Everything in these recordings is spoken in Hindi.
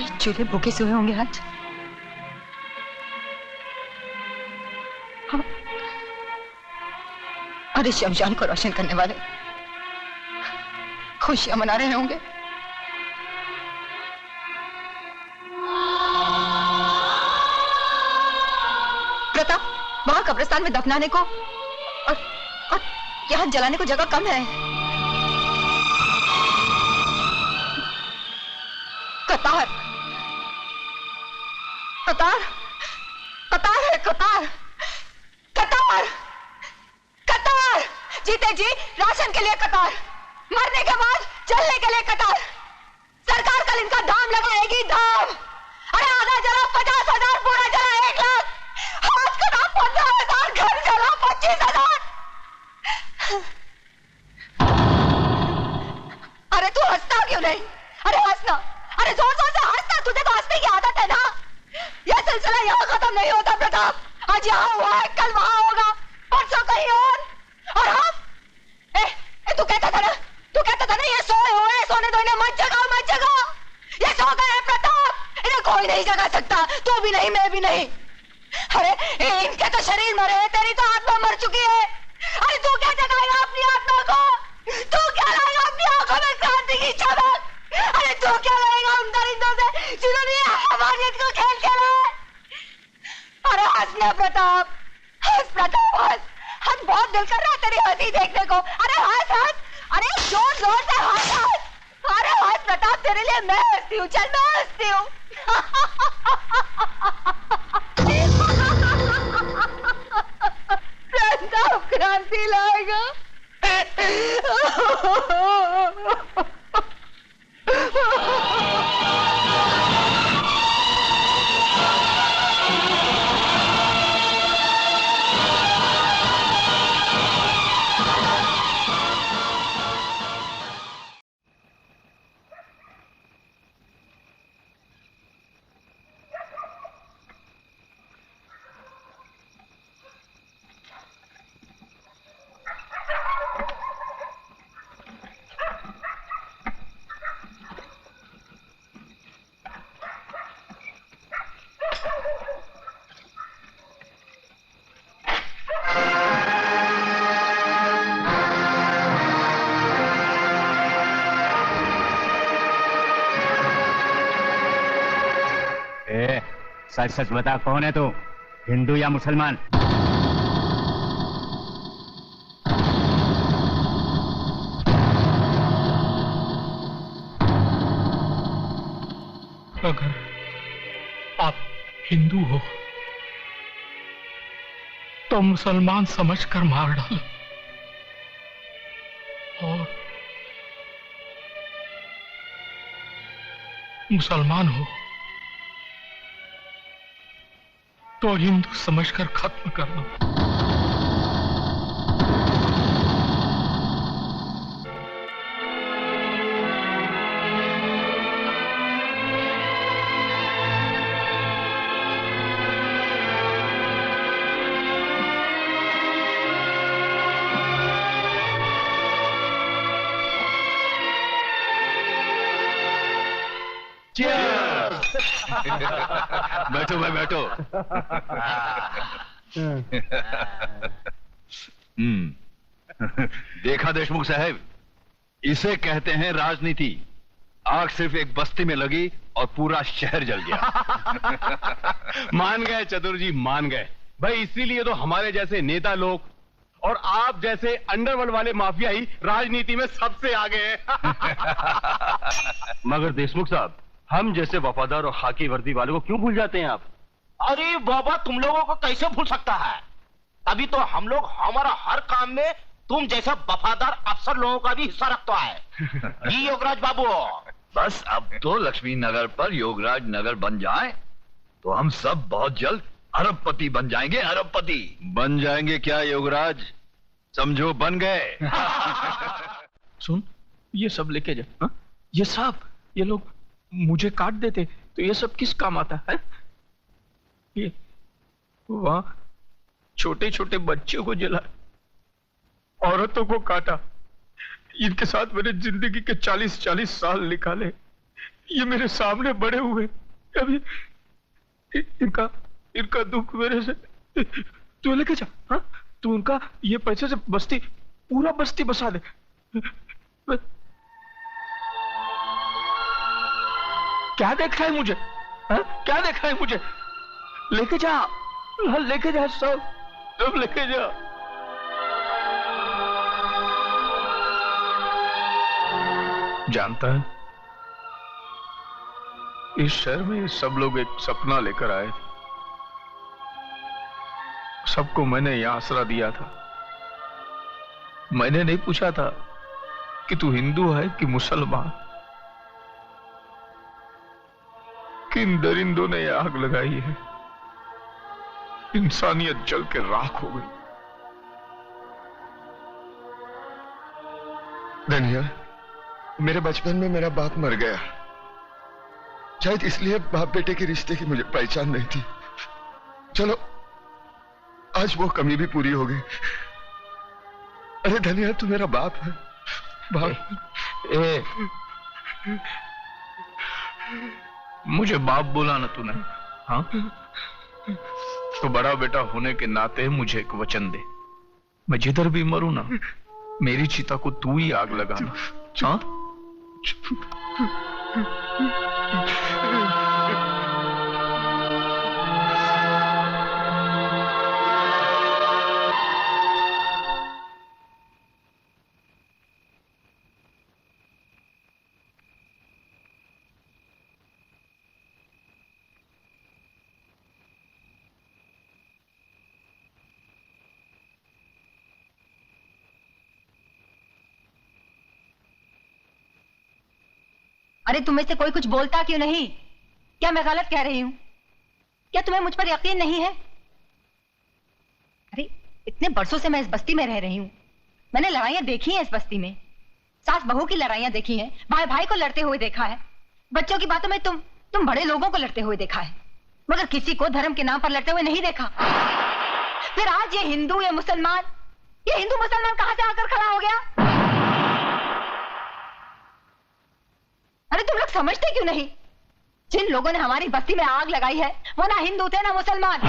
सारे चूल्हे भूखे से हुए होंगे आज। हाँ। अरे शमशान को रोशन करने वाले खुशियां मना रहे होंगे। प्रताप, वहां कब्रिस्तान में दफनाने को और यहाँ जलाने को जगह कम है। कतार कतार कतार है, कतार कतार कतार। जीते जी राशन के लिए कतार, मरने के बाद जलने के लिए कतार। सरकार कल इनका दाम लगाएगी, दाम। अरे आधा जला 50,000, पूरा जला 1 लाख, आज का दाम 15,000, घर जला 25,000। अरे तू हंसता क्यों नहीं? अरे हंसना, अरे जोर जोर से हंसना, तुझे तो हंसने की आदत है ना। यह सिलसिला यहाँ खत्म नहीं होता प्रताप। आज यहाँ हुआ है, कल वहां होगा, परसों कहीं और हम तू कहता था ना ये सोए हुए, सोने दो इन्हें, मत जगाओ मत जगाओ। ये सो गए हैं प्रताप, इन्हें कोई नहीं जगा सकता, तू भी नहीं, मैं भी नहीं। अरे इनके तो शरीर मरे हैं, तेरी तो आत्मा मर चुकी है। अरे तू क्या जगाएगा अपनी आत्मा को? तू क्या लाएगा अपनी आंखों में क्रांति की चमक? अरे तू क्या लाएगा उन दरिंदों से जिन्होंने हमारियत को खेल खेला है? अरे हंसना प्रताप, हंस प्रताप, हंस। हंस, बहुत दिल कर रहा है तेरी हंसी देखने को। अरे हंस हंस, अरे जोर जोर से हंस हंस। अरे हंस प्रताप, तेरे लिए मैं हंसती हूँ, चल मैं हंसती हूँ। प्रताप क्रांति लाएगा। सच सच बता, कौन है तू, हिंदू या मुसलमान? अगर आप हिंदू हो तो मुसलमान समझकर मार डालो, और मुसलमान हो तो हिंदू समझकर खत्म कर दो। बैठो भाई बैठो। देखा देशमुख साहब, इसे कहते हैं राजनीति। आग सिर्फ एक बस्ती में लगी और पूरा शहर जल गया। मान गए चतुर जी, मान गए भाई। इसीलिए तो हमारे जैसे नेता लोग और आप जैसे अंडरवर्ल्ड वाले माफिया ही राजनीति में सबसे आगे हैं। मगर देशमुख साहब, हम जैसे वफादार और खाकी वर्दी वालों को क्यों भूल जाते हैं आप? अरे बाबा, तुम लोगों को कैसे भूल सकता है? तभी तो हम लोग हमारा हर काम में तुम जैसा वफादार अफसर लोगों का भी हिस्सा रखता है। जी योगराज बाबू। बस अब तो लक्ष्मी नगर पर योगराज नगर बन जाए तो हम सब बहुत जल्द अरबपति बन जाएंगे। अरबपति बन जाएंगे क्या योगराज? समझो बन गए। सुन, ये सब लेके जा। हा? ये सब, ये लोग मुझे काट देते तो ये सब किस काम आता है? ये वहां छोटे छोटे बच्चों को जला, औरतों को काटा, इनके साथ मैंने जिंदगी के 40-40 साल निकाले। ये मेरे सामने बड़े हुए, अभी इनका दुख मेरे से तू लेके जा। हाँ, तू उनका ये पैसे से बस्ती, पूरा बस्ती बसा दे। क्या देख रहा है मुझे? हाँ, क्या देख रहा है मुझे? लेके जा, लेके जा, सब लेके जा। जानता है, इस शहर में सब लोग एक सपना लेकर आए थे। सबको मैंने यह आसरा दिया था। मैंने नहीं पूछा था कि तू हिंदू है कि मुसलमान। किन दरिंदों ने यह आग लगाई है, इंसानियत जल के राख हो गई। धनिया, मेरे बचपन में मेरा बाप मर गया। शायद इसलिए बाप बेटे के रिश्ते की मुझे पहचान नहीं थी। चलो, आज वो कमी भी पूरी हो गई। अरे धनिया, तू मेरा बाप है। बाप। मुझे बाप बोला ना तूने? हाँ, तो बड़ा बेटा होने के नाते मुझे एक वचन दे। मैं जिधर भी मरूं ना, मेरी चिता को तू ही आग लगाना। हाँ? अरे तुम्हें से कोई कुछ बोलता क्यों नहीं? क्या मैं गलत कह रही हूं? क्या तुम्हें मुझ पर यकीन नहीं है? अरे इतने बरसों से मैं इस बस्ती में रह रही हूं। मैंने लड़ाइयां देखी हैं इस बस्ती में, सास बहू की लड़ाइयां देखी हैं, भाई भाई को लड़ते हुए देखा है, बच्चों की बातों में तुम बड़े लोगों को लड़ते हुए देखा है, मगर किसी को धर्म के नाम पर लड़ते हुए नहीं देखा। फिर आज ये हिंदू या मुसलमान, ये हिंदू मुसलमान कहां से आकर खड़ा हो गया? अरे तुम लोग समझते क्यों नहीं? जिन लोगों ने हमारी बस्ती में आग लगाई है वो ना हिंदू थे ना मुसलमान।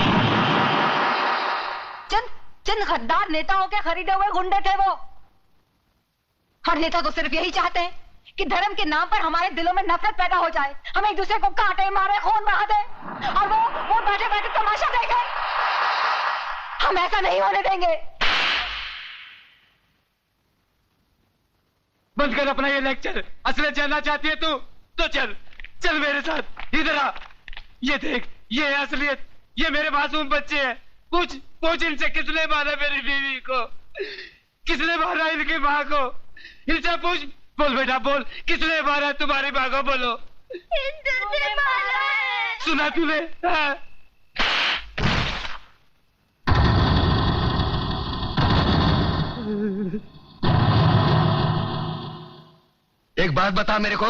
चंद गद्दार नेताओं के खरीदे हुए गुंडे थे वो। हर नेता तो सिर्फ यही चाहते हैं कि धर्म के नाम पर हमारे दिलों में नफरत पैदा हो जाए, हम एक दूसरे को काटे मारे खून बहा दे और वो बैठे बैठे तमाशा देखे। हम ऐसा नहीं होने देंगे। बंद कर अपना ये लेक्चर। असलियत जानना चाहती है तू तो चल मेरे साथ। इधर आ, ये देख, ये है असलियत। ये मेरे मासूम बच्चे हैं। पूछ इनसे, किसने मारा मेरी बीवी को? किसने मारा इनकी माँ को? इनसे पूछ। बोल बेटा बोल, किसने मारा तुम्हारी माँ को? बोलो। हिंदू ने मारा है। सुना तूने? हाँ। एक बात बता मेरे को,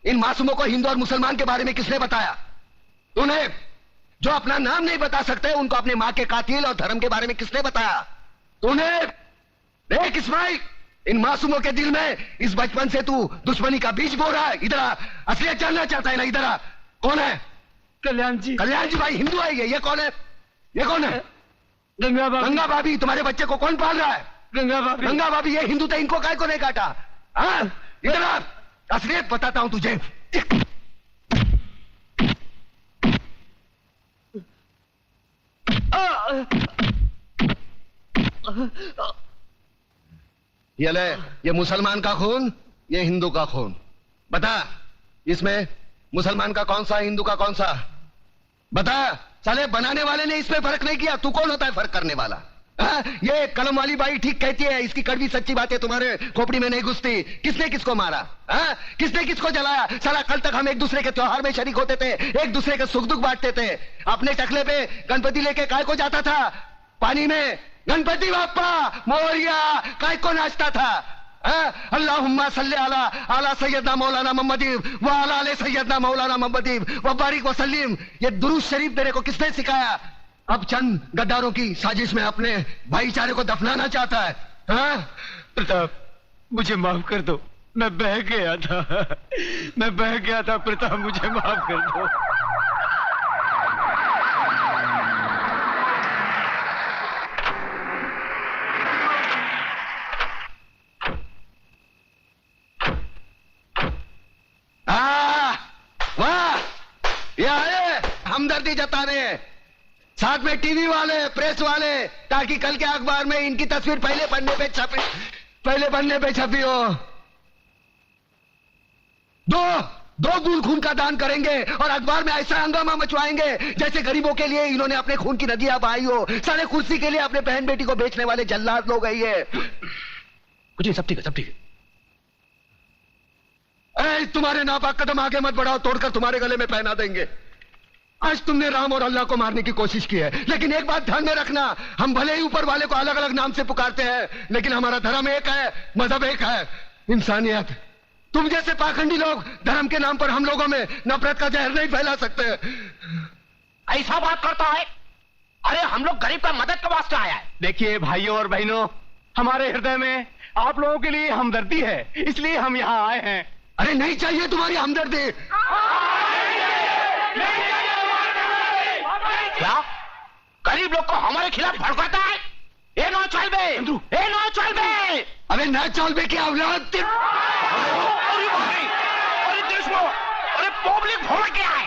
इन मासूमों को हिंदू और मुसलमान के बारे में किसने बताया? तूने? जो अपना नाम नहीं बता सकते उनको अपने मां के कातिल और धर्म के बारे में किसने बताया? तूने? देख इस्माइल, इन मासूमों के दिल में इस बचपन से तू दुश्मनी का बीज बो रहा है। इधर आ, असलियत जानना चाहता है ना? इधर आ। कौन है? कल्याण जी। कल्याण जी भाई हिंदू है। ये कौन है? ये कौन है? गंगा भाभी। गंगा भाभी। तुम्हारे बच्चे को कौन पाल रहा है? गंगा भाभी। गंगा भाभी ये हिंदू थे, इनको काय को नहीं काटा? हाँ, इधर आ, असलियत बताता हूं तुझे। ये ले, ये मुसलमान का खून, ये हिंदू का खून। बता, इसमें मुसलमान का कौन सा, हिंदू का कौन सा? बता। साले बनाने वाले ने इसमें फर्क नहीं किया, तू कौन होता है फर्क करने वाला? ये कलम वाली बाई ठीक कहती है, इसकी कड़वी सच्ची बातें तुम्हारे खोपड़ी में नहीं घुसती। किसने किसको मारा? किसने किसको जलाया? साला कल तक हम एक दूसरे के त्योहार में शरीक होते थे, एक दूसरे के सुख दुख बांटते थे। अपने टकले पे गणपति लेके काय को जाता था? पानी में गणपति बाप्पा मोरिया काय को नाचता था? अल्लाहुम्मा सल्ली अला सैयदना मौलाना मोहम्मदी व अला आले सैयदना मौलाना मोहम्मदी व बारिक व सल्लीम। ये दुरूद शरीफ तेरे को किसने सिखाया? अब चंद गद्दारों की साजिश में अपने भाईचारे को दफनाना चाहता है। प्रताप, मुझे माफ कर दो। मैं बह गया था, मैं बह गया था प्रताप, मुझे माफ कर दो। वाह, ये आए हमदर्दी जताने, साथ में टीवी वाले, प्रेस वाले, ताकि कल के अखबार में इनकी तस्वीर पहले पन्ने पे छपी हो। दो बूंद खून का दान करेंगे और अखबार में ऐसा हंगामा मचवाएंगे जैसे गरीबों के लिए इन्होंने अपने खून की नदियां बहाई हो। साले कुर्सी के लिए अपने बहन बेटी को बेचने वाले जल्लाद लोग है ये। कुछ नहीं, सब ठीक है, सब ठीक है। तुम्हारे नापाक कदम आगे मत बढ़ाओ, तोड़कर तुम्हारे गले में पहना देंगे। आज तुमने राम और अल्लाह को मारने की कोशिश की है, लेकिन एक बात ध्यान में रखना, हम भले ही ऊपर वाले को अलग अलग नाम से पुकारते हैं, लेकिन हमारा धर्म एक है, मजहब एक है, इंसानियत। तुम जैसे पाखंडी लोग धर्म के नाम पर हम लोगों में नफरत का जहर नहीं फैला सकते। ऐसा बात करता है? अरे हम लोग गरीब का मदद के वास्ते आया है। देखिए भाइयों और बहनों, हमारे हृदय में आप लोगों के लिए हमदर्दी है, इसलिए हम यहाँ आए हैं। अरे नहीं चाहिए तुम्हारी हमदर्दी। क्या गरीब लोग को हमारे खिलाफ भड़काता है? ए नो चल बे, ए नो चल बे। अरे ना चल बे क्या औलाद। अरे दुश्मन, अरे पब्लिक भड़क गया है,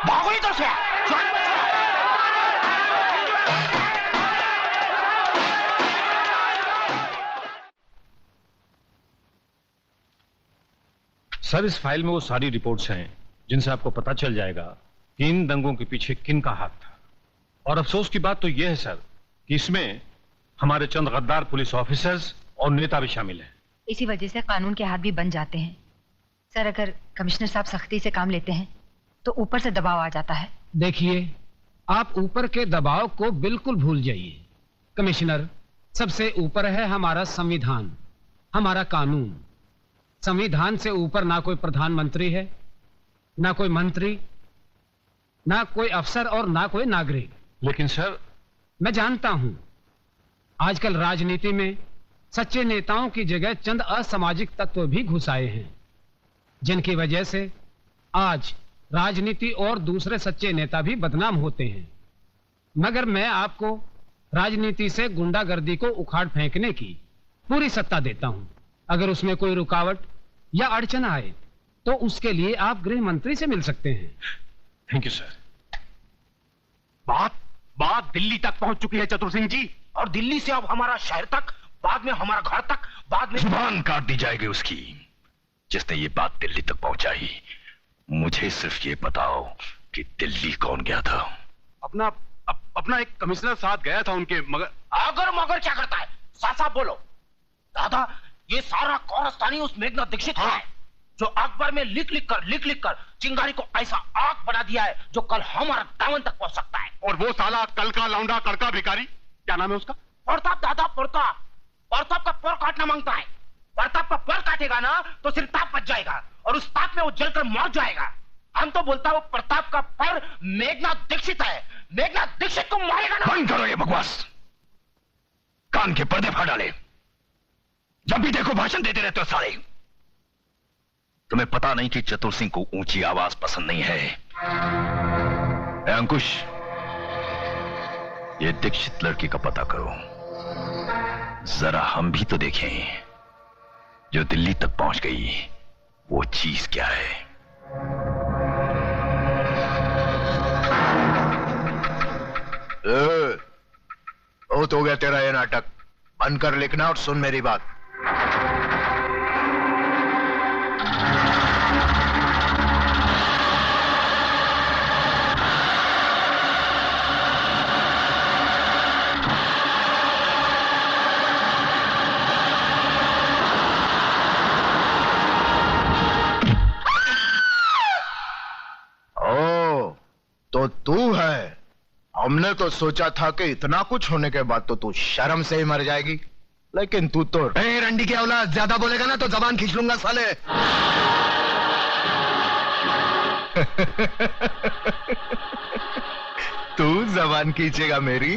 भागो इधर से। सर, इस फाइल में वो सारी रिपोर्ट्स हैं जिनसे आपको पता चल जाएगा कि इन दंगों के पीछे किन का हाथ था। और अफसोस की बात तो यह है सर कि इसमें हमारे चंद गद्दार पुलिस ऑफिसर्स और नेता भी शामिल हैं। इसी वजह से कानून के हाथ भी बन जाते हैं। सर, अगर कमिश्नर साहब सख्ती से काम लेते हैं तो ऊपर से दबाव आ जाता है। देखिए, आप ऊपर के दबाव को बिल्कुल भूल जाइए। कमिश्नर, सबसे ऊपर है हमारा संविधान, हमारा कानून। संविधान से ऊपर ना कोई प्रधानमंत्री है, ना कोई मंत्री, ना कोई अफसर और ना कोई नागरिक। लेकिन सर, मैं जानता हूं आजकल राजनीति में सच्चे नेताओं की जगह चंद असामाजिक तत्व भी घुस आए हैं, जिनकी वजह से आज राजनीति और दूसरे सच्चे नेता भी बदनाम होते हैं। मगर मैं आपको राजनीति से गुंडागर्दी को उखाड़ फेंकने की पूरी सत्ता देता हूं। अगर उसमें कोई रुकावट या अड़चन आए तो उसके लिए आप गृह मंत्री से मिल सकते हैं। Thank you sir. बात दिल्ली तक पहुंच चुकी है चतुर सिंह जी, और दिल्ली से अब हमारा शहर तक, बाद में हमारा घर तक, बाद में जुबान काट दी जाएगी उसकी जिसने ये बात दिल्ली तक पहुंचाई। मुझे सिर्फ ये बताओ कि दिल्ली कौन गया था? अपना एक कमिश्नर साथ गया था उनके। मगर क्या करता है? साफ साफ बोलो। दादा, ये सारा कौरस्तानी उस मेघना दीक्षित है जो अखबार में लिख लिख कर चिंगारी को ऐसा आग बना दिया है जो कल हमारा दामन तक पहुंच सकता है। और वो साला कल का लौंडा कड़का भिखारी, क्या नाम है उसका? प्रताप। दादा, प्रताप का पर काटना मांगता है। प्रताप का पर काटेगा ना तो सिर्फ ताप बच जाएगा और उस ताप में वो जलकर मर जाएगा। हम तो बोलता वो प्रताप का पर मेघना दीक्षित है। मेघना दीक्षित को मारेगा ना। बंद करो ये बकवास, कान के पर्दे फाड़ डाले। जब भी देखो भाषण देते रहते हो साले। तुम्हें पता नहीं कि चतुर सिंह को ऊंची आवाज पसंद नहीं है? अंकुश, ये दीक्षित लड़की का पता करो, जरा हम भी तो देखें जो दिल्ली तक पहुंच गई वो चीज क्या है। बहुत हो गया तेरा ये नाटक, बंद कर लिखना और सुन मेरी बात। तो तू है? हमने तो सोचा था कि इतना कुछ होने के बाद तो तू शर्म से ही मर जाएगी, लेकिन तू तो रंडी की औलाद, ज्यादा बोलेगा ना तो जबान खींच लूंगा साले। तू जबान खींचेगा मेरी?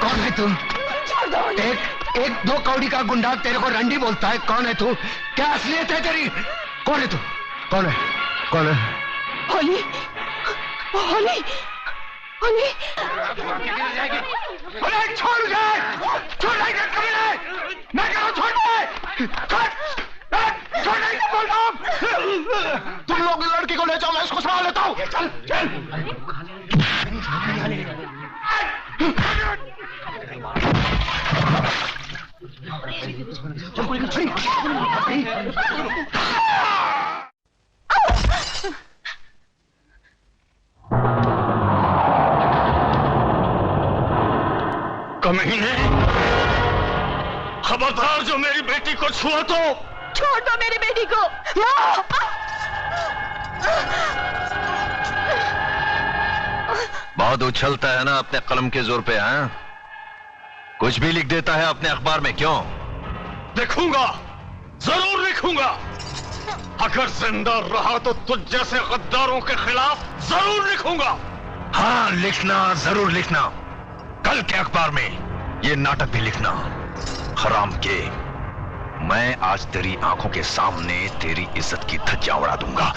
कौन है तू? एक दो कौड़ी का गुंडा तेरे को रंडी बोलता है। कौन है तू? क्या असलियत है तेरी? कौन है तू? कौन है? कौन है? होली होली होली अरे छोड़ दे! छोड़ दे कमीने! मैं कह रहा हूं छोड़ दे! छोड़ दे बोल रहा हूं! तुम लोग लड़की को ले जाओ, मैं इसको संभाल लेता हूं। चल चल। कमीने, खबरदार जो मेरी बेटी को छुआ तो छोड़ दो मेरी बेटी को। बहुत उछलता है ना अपने कलम के जोर पे, हाँ? कुछ भी लिख देता है अपने अखबार में, क्यों? लिखूंगा, जरूर लिखूंगा। अगर जिंदा रहा तो तुझ जैसे गद्दारों के खिलाफ जरूर लिखूंगा। हाँ, लिखना, जरूर लिखना। कल के अखबार में ये नाटक भी लिखना। हराम के, मैं आज तेरी आंखों के सामने तेरी इज्जत की धज्जियां उड़ा दूंगा।